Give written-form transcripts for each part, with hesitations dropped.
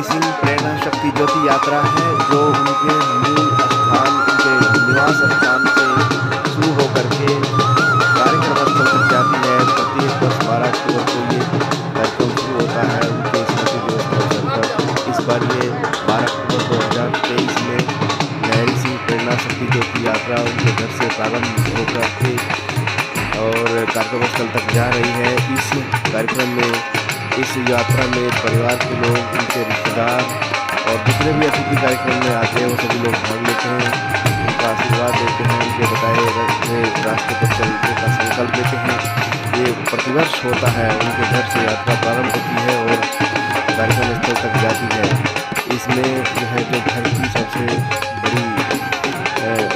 सिंह प्रेरणा शक्ति ज्योति यात्रा है जो उनके मूल स्थान, उनके निवास स्थान से शुरू होकर के कार्यक्रम स्थल तक जाती है। प्रत्येक वर्ष 12 अक्टूबर को ये कार्यक्रम शुरू होता है उनके स्मृति दिवस के अवसर पर। इस बार ये 12 अक्टूबर 2023 में नहरी सिंह प्रेरणा शक्ति ज्योति यात्रा उनके घर से प्रारंभ होकर के और कार्यक्रम स्थल तक जा रही है। इस कार्यक्रम में, इस यात्रा में परिवार के लोग, उनके रिश्तेदार और जितने भी अतिथि कार्यक्रम में आते हैं वो सभी लोग भाग लेते हैं, उनका आशीर्वाद देते हैं, उनके बताए रास्ते पर चलने का संकल्प लेते हैं। ये प्रतिवर्ष होता है, उनके घर से यात्रा प्रारंभ होती है और कार्यक्रम स्थल तक जाती है। इसमें जो है जो घर की सबसे बड़ी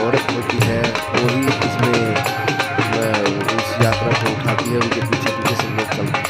औरत होती है वही इसमें इस यात्रा को उठाती है, उनके पीछे पीछे सब लोग चलते हैं।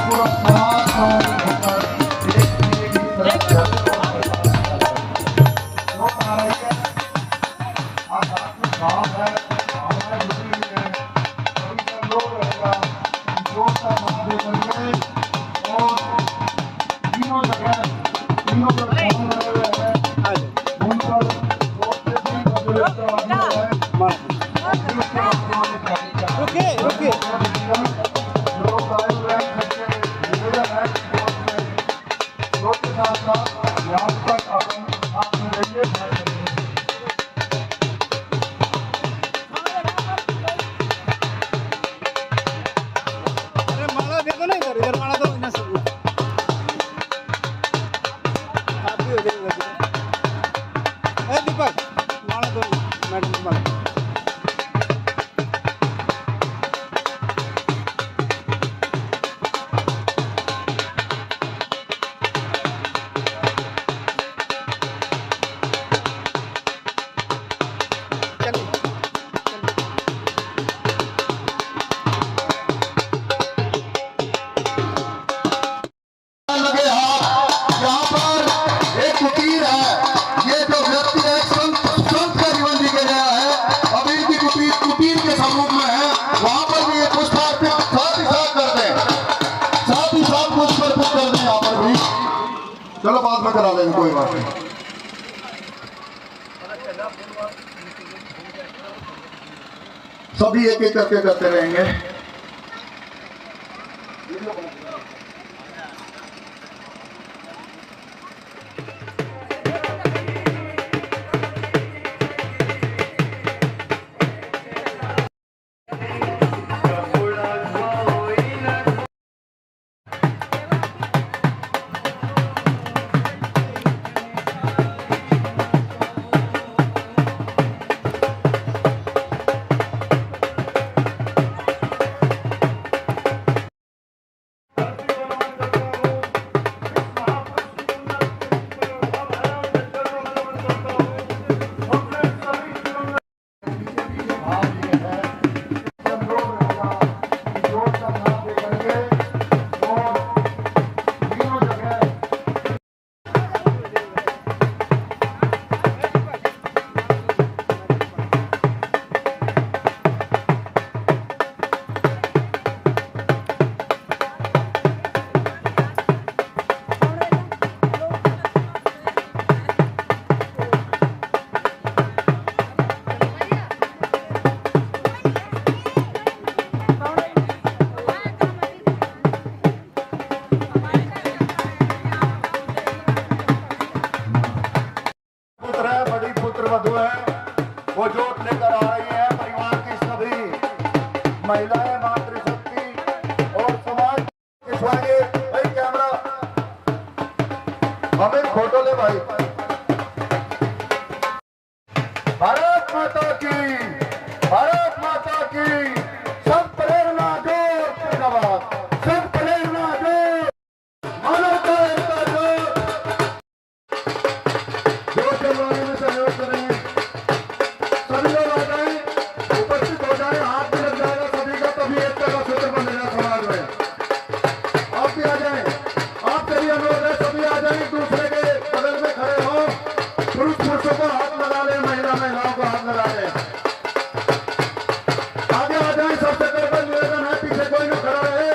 पूरा चलो बाद में करा देंगे, कोई बात नहीं। सभी एक एक करके करते रहेंगे। वो जोत लेकर आ रही है परिवार की सभी महिलाएं, मातृशक्ति और समाज के स्वागत। भाई कैमरा हमें फोटो ले भाई। भारत माता की, भारत माता की। सब प्रेरणा दो, सब प्रेरणा दो, मानवता एकता दो। जो चलवाने में सहयोग करें, सभी लोग आ जाए, उपस्थित हो जाए, हाथ में लग जाएगा सभी का, तभी एकता का सूत्र बनेगा समाज में। आप भी आ जाए, आपसे भी अनुरोध है, सभी आ जाए, एक दूसरे के बगल में खड़े हो, पुरुष पुरुषों को हाथ लगा ले, महिला महिलाओं को हाथ लगा ले। आगे आ जाए, सबसे करकर निवेदन है, पीछे कोई न खड़ा रहे।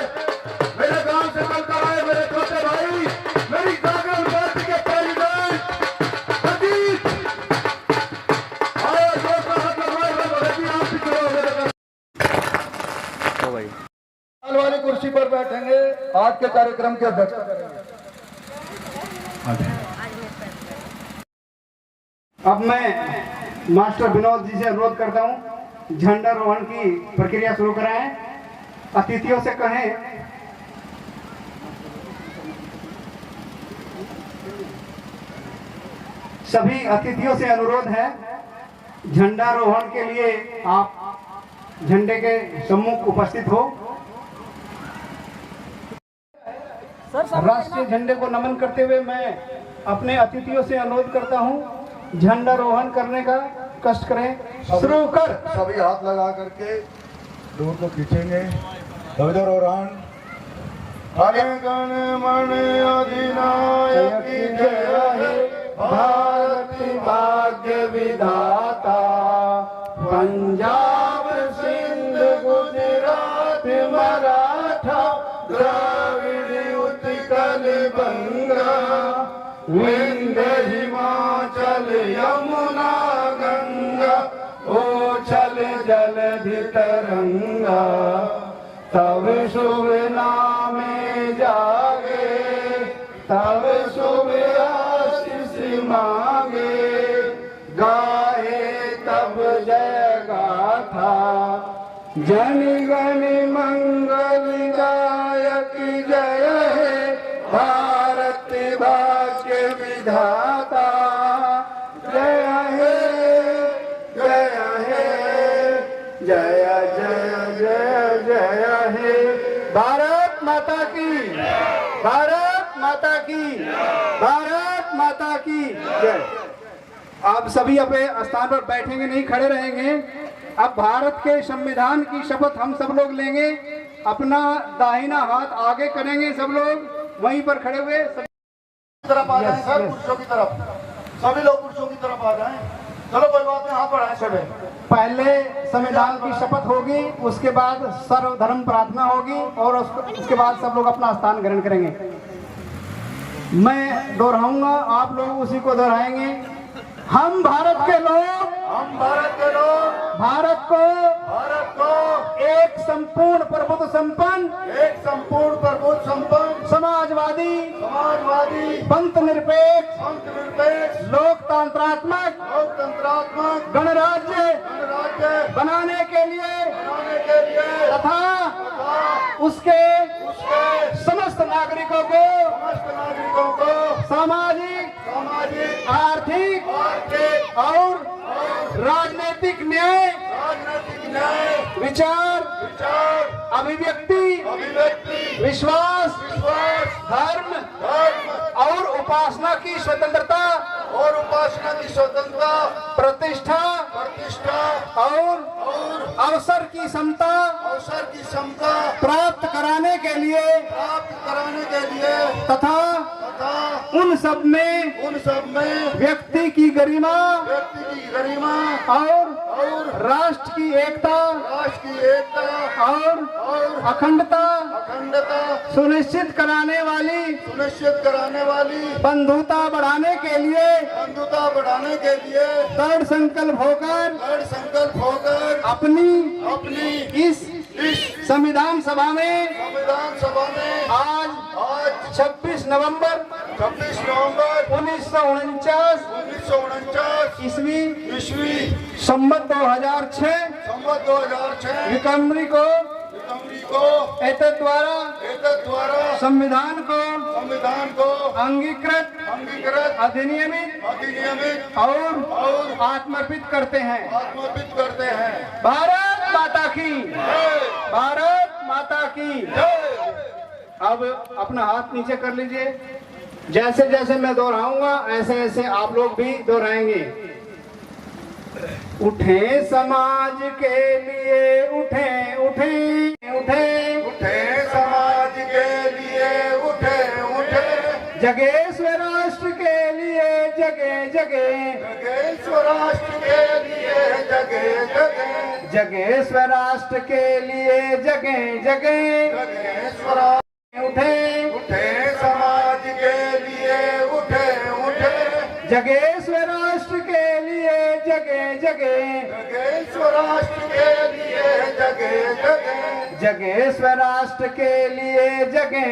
मेरे गांव से चलकर आए मेरे छोटे भाई, मेरी जागरण पार्टी के प्रेसिडेंट प्रदीप वाली कुर्सी पर बैठेंगे, आज के कार्यक्रम के अध्यक्ष करेंगे। अब मैं मास्टर विनोद जी से अनुरोध करता हूं, झंडारोहण की प्रक्रिया शुरू कराएं। अतिथियों से कहें सभी अतिथियों से अनुरोध है, झंडारोहण के लिए आप झंडे के सम्मुख उपस्थित हो। राष्ट्रीय झंडे को नमन करते हुए मैं अपने अतिथियों से अनुरोध करता हूं, झंडारोहण करने का कष्ट करें। शुरू कर। सभी हाथ लगा करके दूर को खींचेंगे। ध्वजारोहण। गण मन अधिनायक की जय, भारत भाग्य विधाता, पंजाब सिंध गुजरात मराठा द्राविड़ उत्कल बंगा विंध्य हिमाचल यमुना गंगा ओछल जलधि तरंगा तब शुभ नामे जागे तब शुभ आशीष मांगे गाहे तब जय गाथा जन गण मंगल गायक जय हे भारत भाग्य विधाता जय हे जय हे जय जय जय जय हे भारत माता की भारत माता की भारत माता की जय। आप सभी अपने स्थान पर बैठेंगे नहीं, खड़े रहेंगे। अब भारत के संविधान की शपथ हम सब लोग लेंगे। अपना दाहिना हाथ आगे करेंगे, सब लोग वहीं पर खड़े हुए तरफ आ जाएं सर, पुरुषों की तरफ, सभी लोग पुरुषों की तरफ आ जाएं। चलो कोई बात नहीं, हाथ बढ़ाएं सभी। पहले संविधान की शपथ होगी, उसके बाद सर्वधर्म प्रार्थना होगी और उसके बाद सब लोग अपना स्थान ग्रहण करेंगे। मैं दोहराऊंगा, आप लोग उसी को दोहराएंगे। हम भारत के लोग, हम भारत के लोग भारत को एक संपूर्ण प्रभुत्व संपन्न, एक संपूर्ण प्रभुत्व संपन्न, समाजवादी पंथ निरपेक्ष लोकतंत्रात्मक गणराज्य बनाने के लिए तथा उसके समस्त नागरिकों को सामाजिक आर्थिक और राजनीतिक न्याय विचार अभिव्यक्ति विश्वास धर्म और उपासना की स्वतंत्रता प्रतिष्ठा और अवसर की समता प्राप्त कराने के लिए तथा उन सब में व्यक्ति की गरिमा और राष्ट्र की एकता और अखंडता सुनिश्चित कराने वाली बंधुता बढ़ाने के लिए दृढ़ संकल्प होकर अपनी इस संविधान सभा में आज 26 नवंबर 1949 ईस्वी संवत 2006 विक्रमरी को एतद द्वारा संविधान को अंगीकृत अधिनियमित और आत्मर्पित करते हैं। भारत माता की भारत माता की। अब अपना हाथ नीचे कर लीजिए। जैसे जैसे मैं दोहराऊंगा ऐसे ऐसे आप लोग भी दोहराएंगे। उठे समाज के लिए उठे समाज के लिए उठे जगे स्वराष्ट्र के लिए जगे स्वराष्ट्र के लिए जगे स्वराष्ट्र के लिए जगे स्वराष्ट्र उठे समाज के लिए उठे जगे स्वराष्ट्र के लिए जगे स्वराष्ट्र के लिए जगे स्वराष्ट्र के लिए जगे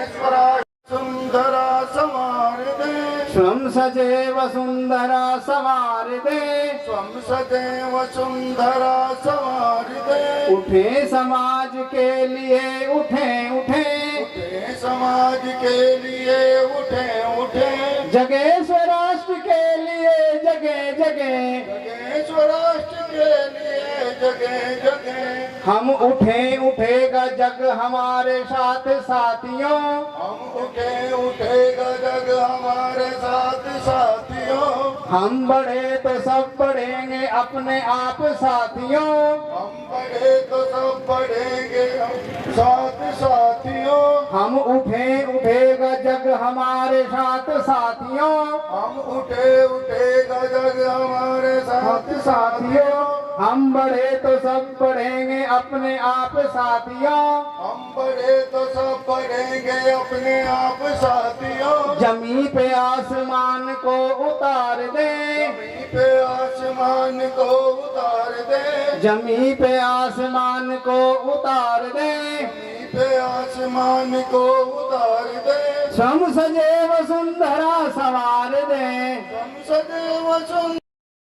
स्वराष्ट्र सुंदरा संवार दे स्वम सदैव सुंदरा संवार दे स्वम सदैव सुंदरा संवार दे उठे समाज के लिए उठे समाज के लिए उठे जगे स्वराष्ट्र के लिए जगे स्वराष्ट्र के लिए जगे जगे हम उठे उठेगा जग हमारे साथ साथियों, हम उठेगा जग हमारे साथ साथियों, हम बढ़े तो सब बढ़ेंगे अपने आप साथियों, हम बढ़े तो सब बढ़ेंगे हम साथ साथियों, हम उठे उठेगा जग हमारे साथ साथियों, हम उठेगा जग हमारे साथ साथियों, हम बढ़े तो सब बढ़ेंगे अपने आप साथियों, हम बढ़े तो सब बढ़ेंगे अपने आप साथियों, जमी पे आसमान को उतार दे, जमीन पे आसमान को उतार दे, जमी पे आसमान को उतार दे, जमीन पे आसमान को उतार दे, सम सजे वसुंधरा संवार दे, हम सदैव सुन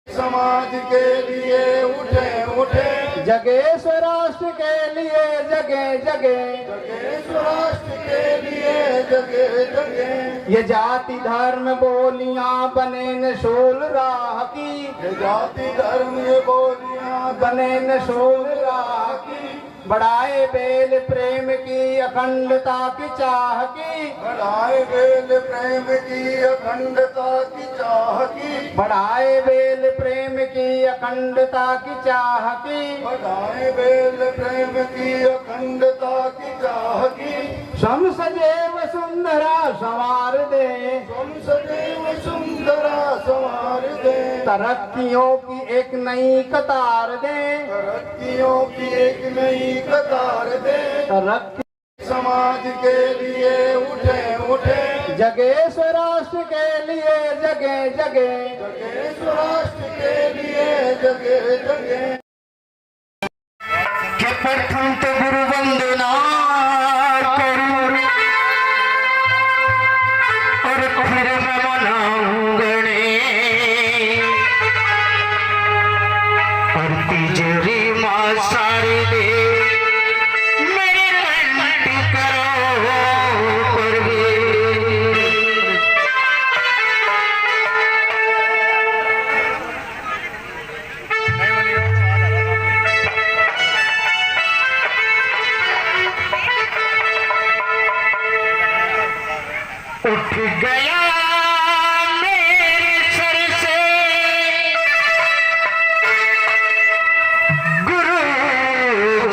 समाज के लिए उठे उठे, जगेश राष्ट्र के लिए जगे जगे, जगेश राष्ट्र के लिए जगे जगे, ये जाति धर्म बोलियां बने न शोल राह की, ये जाति धर्म ये बोलियां बने न शोल राह की, बढ़ाए बेल प्रेम की अखंडता की चाह की, बढ़ाए बेल प्रेम की अखंडता की चाह की, बढ़ाए बेल प्रेम की अखंडता की चाह की, बढ़ाए बेल प्रेम की अखंडता की चाह की, सम सजे वसुंधरा संवार दे, तुम सदैव सुंदरा संवार दे, तरक्कियों की एक नई कतार दे, तरक्कियों की एक नई कतार दे, तरक्की समाज के लिए उठे उठे, जगेश राष्ट्र के लिए जगे जगे, जगेश राष्ट्र के लिए जगे जगे, के प्रथम तो गुरु वंदना करूं और फिर मैं मनाऊंगणे, और तिजोरी मां सारी दे मेरी लंटी करो परवी, उठ गया मेरे सर से गुरु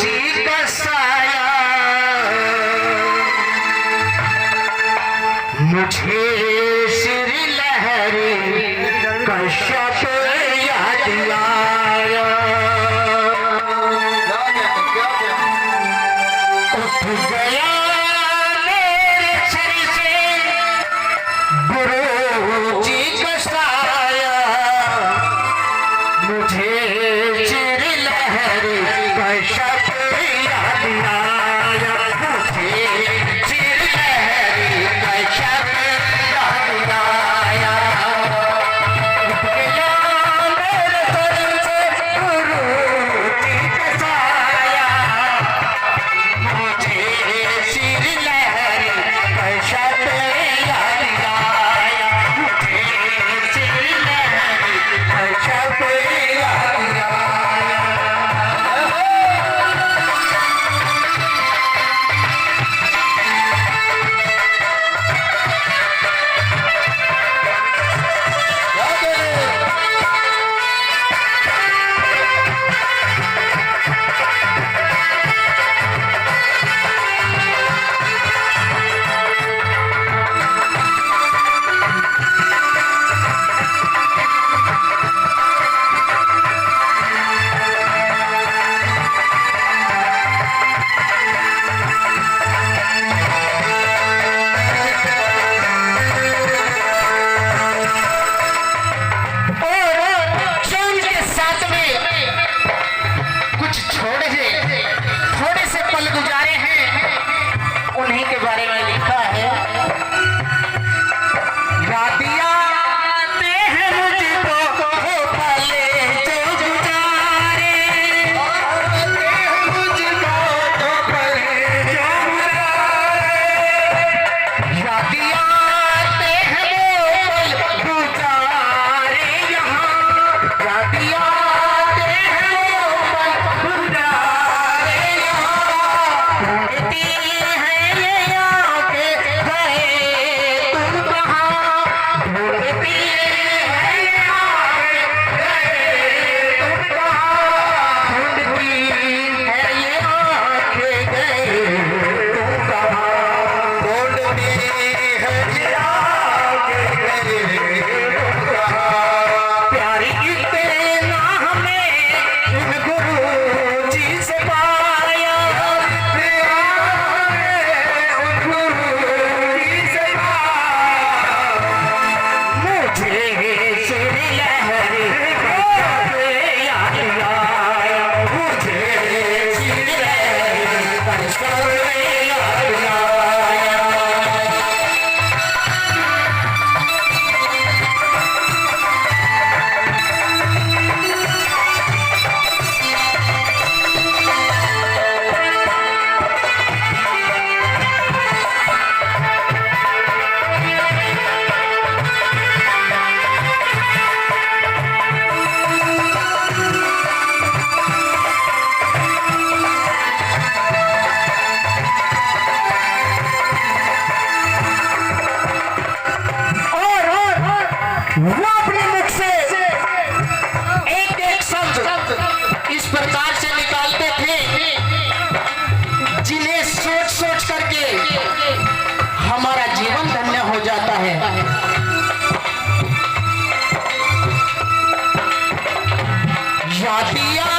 दिया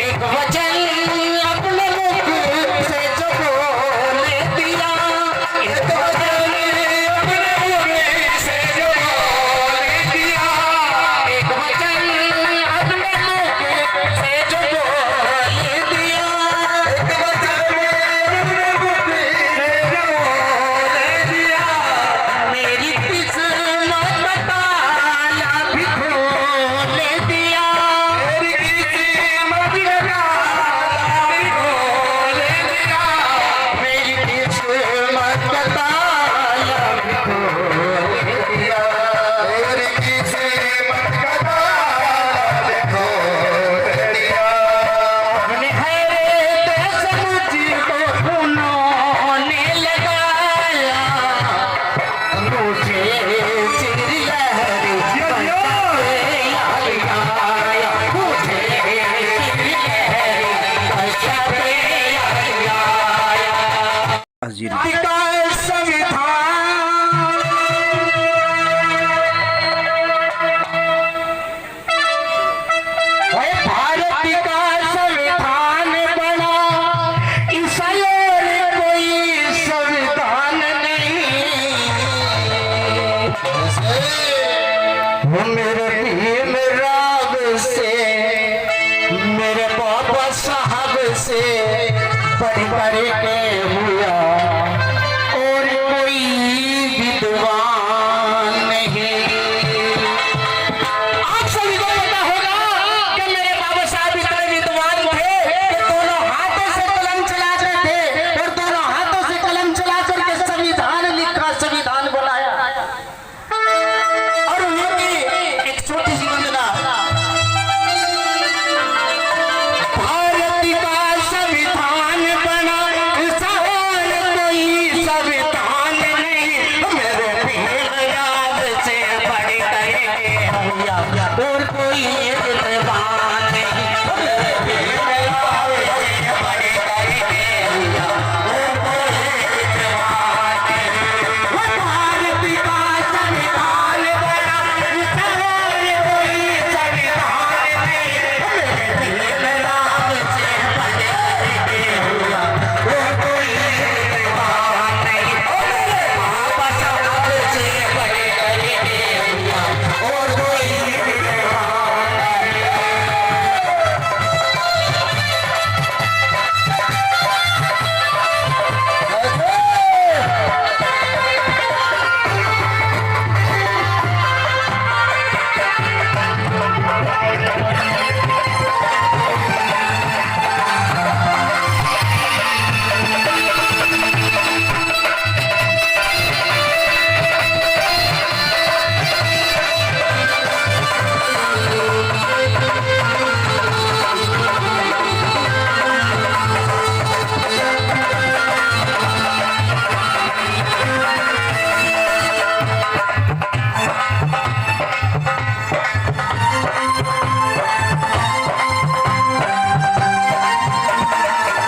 एक वचन अपने मुख से जो बोल दिया, एक वचन अपने मुख से जो बोल दिया, एक वचन अपने मुख से जो बोल दिया, एक वचन अपने मुख से जो बोल दिया, मेरी किस्मत का ताला भी खोल दिया, मेरी किस्मत का ताला भी खोल दिया, मेरी किस्मत का ताला भी खोल दिया, मेरी किस्मत का ताला भी खोल दिया। अपने हैरत से मुझको उन्होंने लगाया, मुझे चिड़िलहरी मुझे चिड़िलहरी कशा पे आया। अजीर का संविधान भारत का संविधान बना, ईसाइयों ने कोई संविधान नहीं। वो मेरे भीम राव से, मेरे बाबा साहब से पढ़ पढ़ के हुआ, और कोई विद्वान नहीं। आप सभी को पता होगा कि मेरे बाबा साहब इतने विद्वान थे कि दोनों हाथों से कलम चलाते थे, और दोनों हाथों से कलम चला करके संविधान लिखा, संविधान बनाया। और उनकी एक छोटी सी वंदना, भारत का संविधान बना, इंसान कोई संविधान नहीं। मेरे भीम याद से पढ़ करेंगे भैया, और कोई विद्वान नहीं। मेरे भीम याद से पढ़ करेंगे भैया, और कोई विद्वान नहीं। वो भारत का संविधान बना, इंसान कोई संविधान नहीं। मेरे भीम याद से पढ़ करेंगे भैया, और कोई विद्वान नहीं। मेरे बाबा साहब से पढ़ करेंगे भैया, और कोई विद्वान नहीं।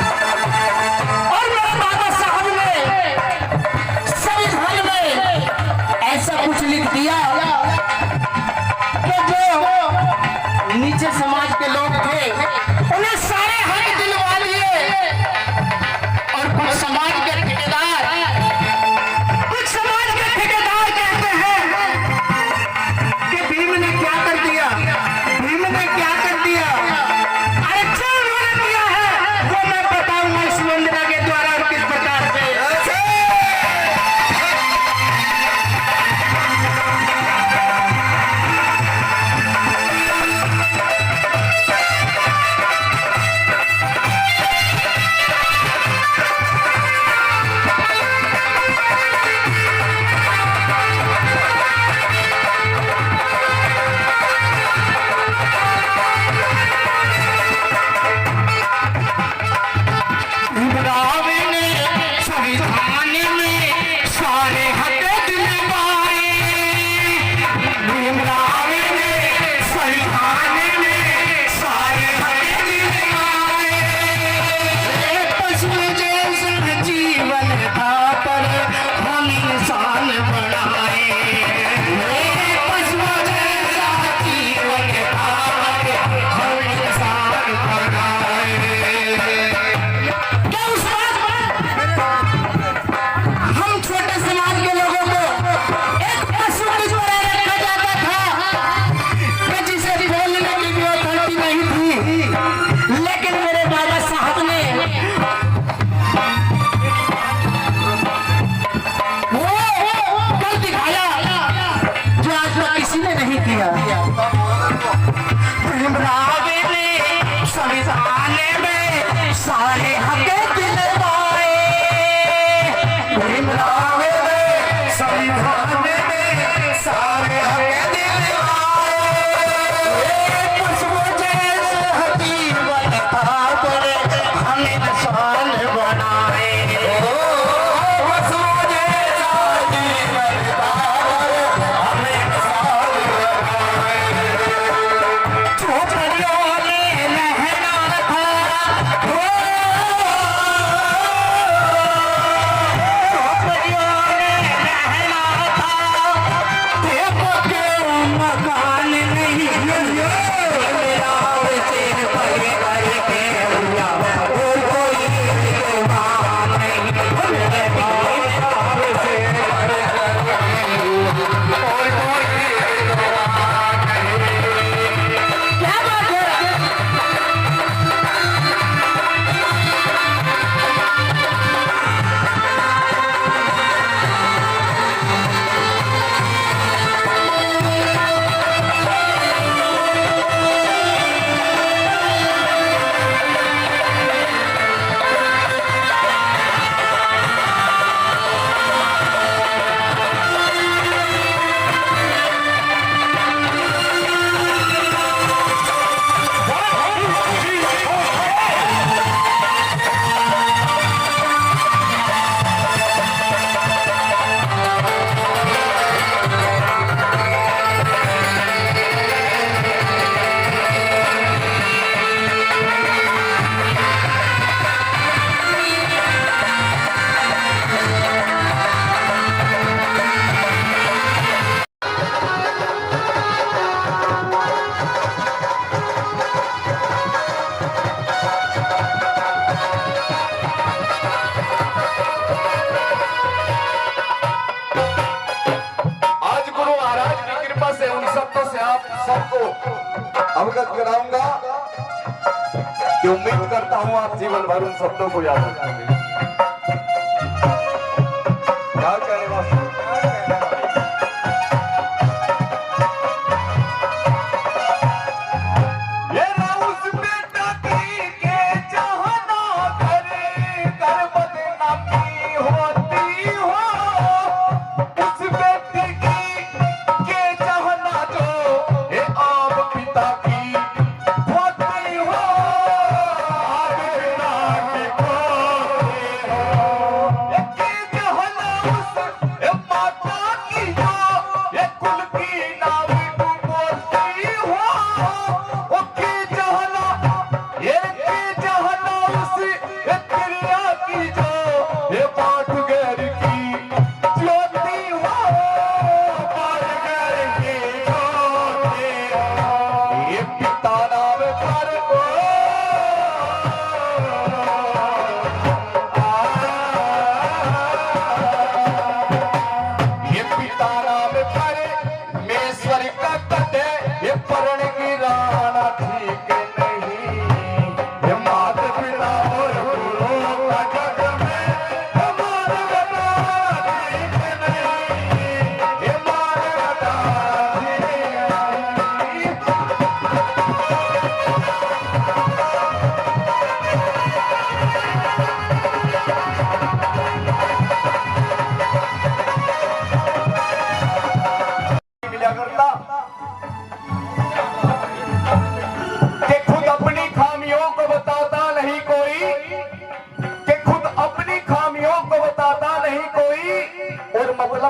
और मेरे बाबा साहब ने संविधान में ऐसा कुछ लिख दिया कि जो नीचे समाज के लोग थे उन्हें सारे हक दिलवा दिए, और कुछ समाज के ठेकेदार कहते हैं कि भीम ने क्या कर दिया, भीम ने क्या कर दिया। अरे जो उन्होंने किया है वो मैं बताऊंगा इस वंदना के द्वारा और किस प्रकार से। आप सबको अवगत कराऊंगा कि उम्मीद करता हूं आप जीवन भर उन शब्दों को याद रखेंगे। क्या कहने वाले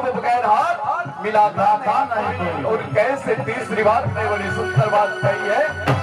बगैर हाथ मिला था नहीं। और कैसे तीसरी बात ने बड़ी सुंदर बात कही है।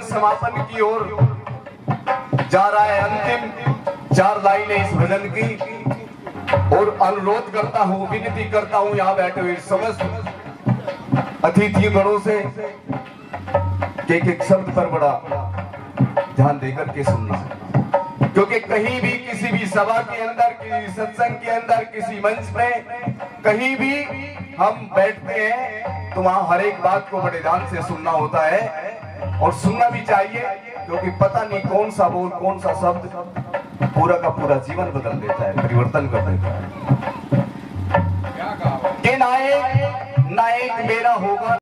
समापन की ओर जा रहा है। अंतिम 4 लाइनें इस भजन की। और अनुरोध करता हूं, विनती करता हूं यहां बैठे हुए समस्त अतिथि गणों से एक एक शब्द पर बड़ा ध्यान देकर के सुनना है। क्योंकि कहीं भी किसी भी सभा के अंदर, किसी सत्संग के अंदर, किसी मंच में कहीं भी हम बैठते हैं तो वहां हर एक बात को बड़े ध्यान से सुनना होता है। और सुनना भी चाहिए, क्योंकि पता नहीं कौन सा बोल, कौन सा शब्द पूरा का पूरा जीवन बदल देता है, परिवर्तन कर देता है। कि नायक नायक मेरा होगा।